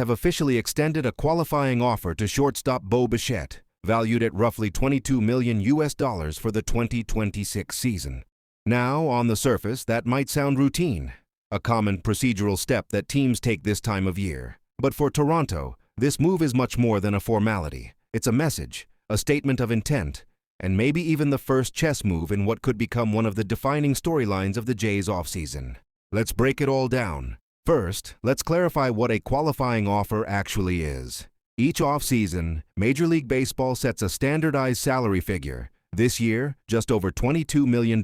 have officially extended a qualifying offer to shortstop Bo Bichette, valued at roughly $22 million for the 2026 season. Now, on the surface, that might sound routine, a common procedural step that teams take this time of year. But for Toronto, this move is much more than a formality. It's a message, a statement of intent, and maybe even the first chess move in what could become one of the defining storylines of the Jays offseason. Let's break it all down. First, let's clarify what a qualifying offer actually is. Each offseason, Major League Baseball sets a standardized salary figure, this year just over $22 million,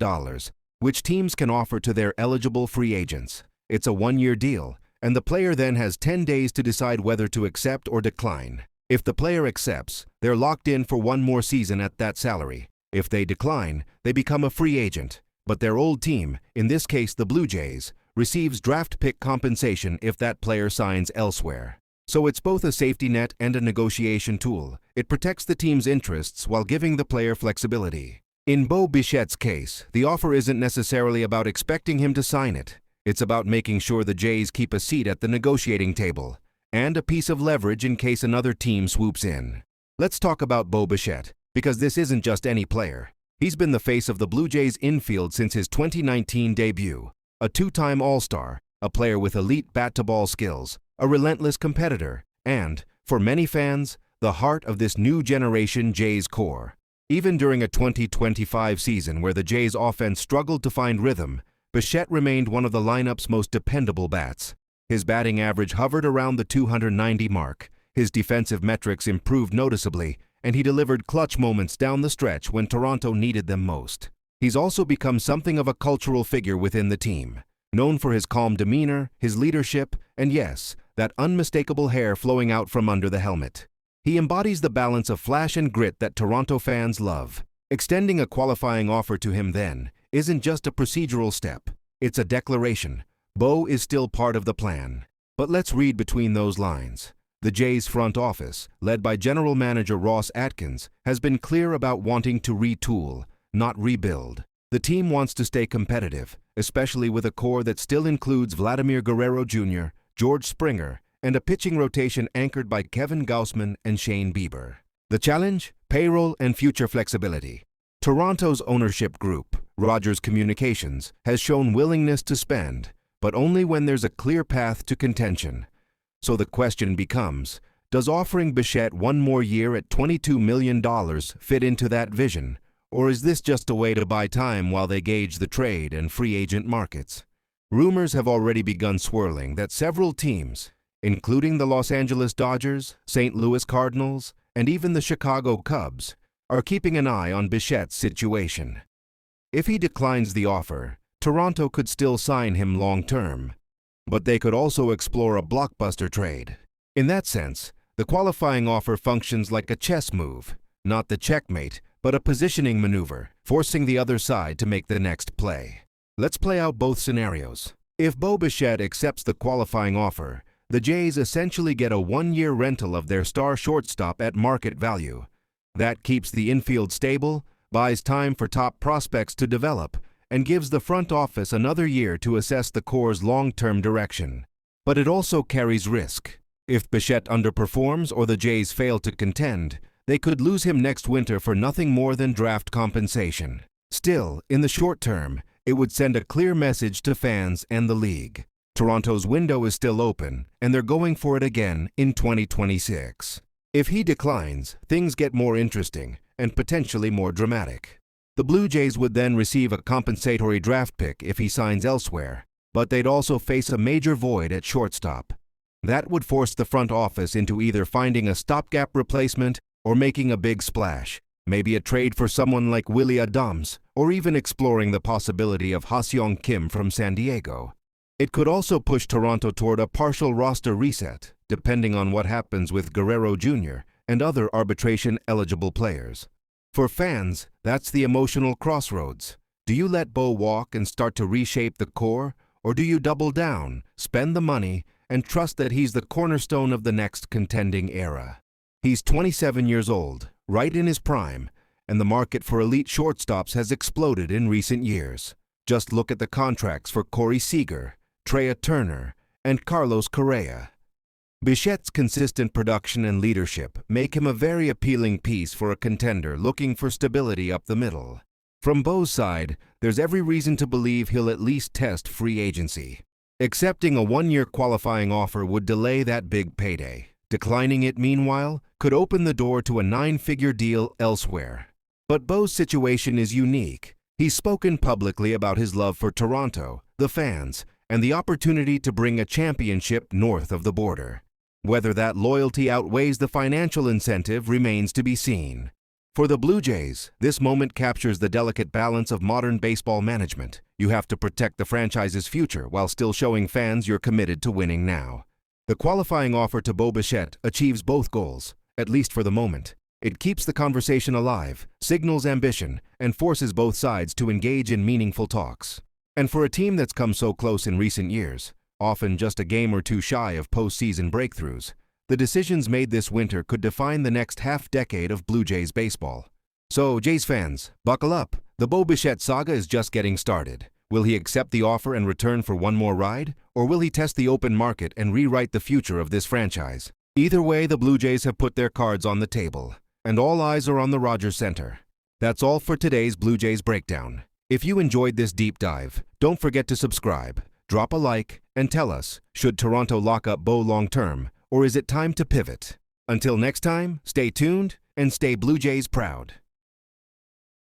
which teams can offer to their eligible free agents. It's a one-year deal, and the player then has 10 days to decide whether to accept or decline. If the player accepts, they're locked in for one more season at that salary. If they decline, they become a free agent, but their old team, in this case the Blue Jays, receives draft pick compensation if that player signs elsewhere. So it's both a safety net and a negotiation tool. It protects the team's interests while giving the player flexibility. In Bo Bichette's case, the offer isn't necessarily about expecting him to sign it. It's about making sure the Jays keep a seat at the negotiating table and a piece of leverage in case another team swoops in. Let's talk about Bo Bichette, because this isn't just any player. He's been the face of the Blue Jays infield since his 2019 debut. A two-time All-Star, a player with elite bat-to-ball skills, a relentless competitor, and, for many fans, the heart of this new generation Jays core. Even during a 2025 season where the Jays offense struggled to find rhythm, Bichette remained one of the lineup's most dependable bats. His batting average hovered around the 290 mark, his defensive metrics improved noticeably, and he delivered clutch moments down the stretch when Toronto needed them most. He's also become something of a cultural figure within the team, known for his calm demeanor, his leadership, and yes, that unmistakable hair flowing out from under the helmet. He embodies the balance of flash and grit that Toronto fans love. Extending a qualifying offer to him then isn't just a procedural step. It's a declaration. Bo is still part of the plan. But let's read between those lines. The Jays front office, led by General Manager Ross Atkins, has been clear about wanting to retool, not rebuild. The team wants to stay competitive, especially with a core that still includes Vladimir Guerrero Jr., George Springer, and a pitching rotation anchored by Kevin Gausman and Shane Bieber. The challenge? Payroll and future flexibility. Toronto's ownership group, Rogers Communications, has shown willingness to spend, but only when there's a clear path to contention. So the question becomes, does offering Bichette one more year at $22 million fit into that vision? Or is this just a way to buy time while they gauge the trade and free agent markets? Rumors have already begun swirling that several teams, including the Los Angeles Dodgers, St. Louis Cardinals, and even the Chicago Cubs, are keeping an eye on Bichette's situation. If he declines the offer, Toronto could still sign him long-term, but they could also explore a blockbuster trade. In that sense, the qualifying offer functions like a chess move, not the checkmate, but a positioning maneuver, forcing the other side to make the next play. Let's play out both scenarios. If Bo Bichette accepts the qualifying offer, the Jays essentially get a one-year rental of their star shortstop at market value. That keeps the infield stable, buys time for top prospects to develop, and gives the front office another year to assess the core's long-term direction. But it also carries risk. If Bichette underperforms or the Jays fail to contend, they could lose him next winter for nothing more than draft compensation. Still, in the short term, it would send a clear message to fans and the league. Toronto's window is still open, and they're going for it again in 2026. If he declines, things get more interesting and potentially more dramatic. The Blue Jays would then receive a compensatory draft pick if he signs elsewhere, but they'd also face a major void at shortstop. That would force the front office into either finding a stopgap replacement or making a big splash, maybe a trade for someone like Willie Adams, or even exploring the possibility of Ha-Seong Kim from San Diego. It could also push Toronto toward a partial roster reset, depending on what happens with Guerrero Jr. and other arbitration-eligible players. For fans, that's the emotional crossroads. Do you let Bo walk and start to reshape the core, or do you double down, spend the money, and trust that he's the cornerstone of the next contending era? He's 27 years old, right in his prime, and the market for elite shortstops has exploded in recent years. Just look at the contracts for Corey Seager, Trea Turner, and Carlos Correa. Bichette's consistent production and leadership make him a very appealing piece for a contender looking for stability up the middle. From Bo's side, there's every reason to believe he'll at least test free agency. Accepting a one-year qualifying offer would delay that big payday. Declining it, meanwhile, could open the door to a nine-figure deal elsewhere. But Bo's situation is unique. He's spoken publicly about his love for Toronto, the fans, and the opportunity to bring a championship north of the border. Whether that loyalty outweighs the financial incentive remains to be seen. For the Blue Jays, this moment captures the delicate balance of modern baseball management. You have to protect the franchise's future while still showing fans you're committed to winning now. The qualifying offer to Bo Bichette achieves both goals, at least for the moment. It keeps the conversation alive, signals ambition, and forces both sides to engage in meaningful talks. And for a team that's come so close in recent years, often just a game or two shy of postseason breakthroughs, the decisions made this winter could define the next half-decade of Blue Jays baseball. So, Jays fans, buckle up. The Bo Bichette saga is just getting started. Will he accept the offer and return for one more ride? Or will he test the open market and rewrite the future of this franchise? Either way, the Blue Jays have put their cards on the table, and all eyes are on the Rogers Center. That's all for today's Blue Jays Breakdown. If you enjoyed this deep dive, don't forget to subscribe, drop a like, and tell us, should Toronto lock up Bo long-term, or is it time to pivot? Until next time, stay tuned and stay Blue Jays proud.